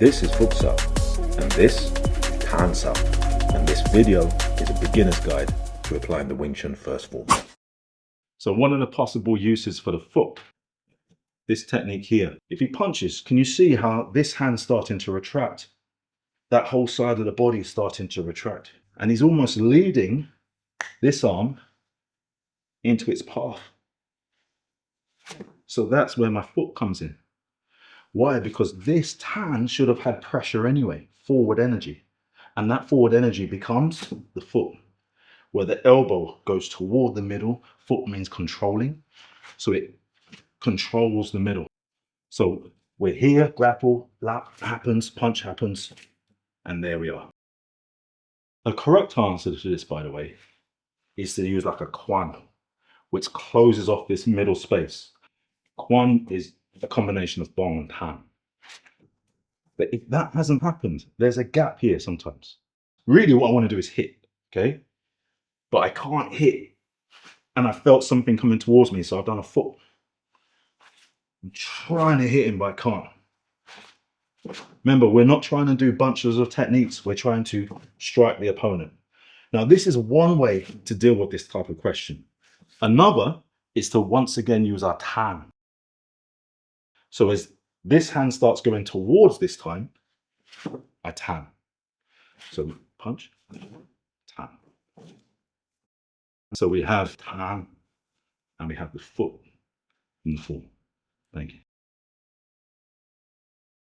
This is fook sub, and this is taan sub, and this video is a beginner's guide to applying the Wing Chun first form. So one of the possible uses for the fook, this technique here, if he punches, can you see how this hand's starting to retract? That whole side of the body is starting to retract. And he's almost leading this arm into its path. So that's where my foot comes in. Why? Because this taan should have had pressure anyway, forward energy. And that forward energy becomes the foot, where the elbow goes toward the middle. Foot means controlling. So it controls the middle. So we're here, grapple, lap happens, punch happens, and there we are. The correct answer to this, by the way, is to use like a quan, which closes off this middle space. Quan is a combination of bong and taan. But if that hasn't happened, there's a gap here sometimes. Really what I want to do is hit, okay? But I can't hit. And I felt something coming towards me, so I've done a foot. I'm trying to hit him, but I can't. Remember, we're not trying to do bunches of techniques. We're trying to strike the opponent. Now, this is one way to deal with this type of question. Another is to once again use our taan. So as this hand starts going towards this time, I taan. So punch, taan. So we have taan and we have the foot in the form. Thank you.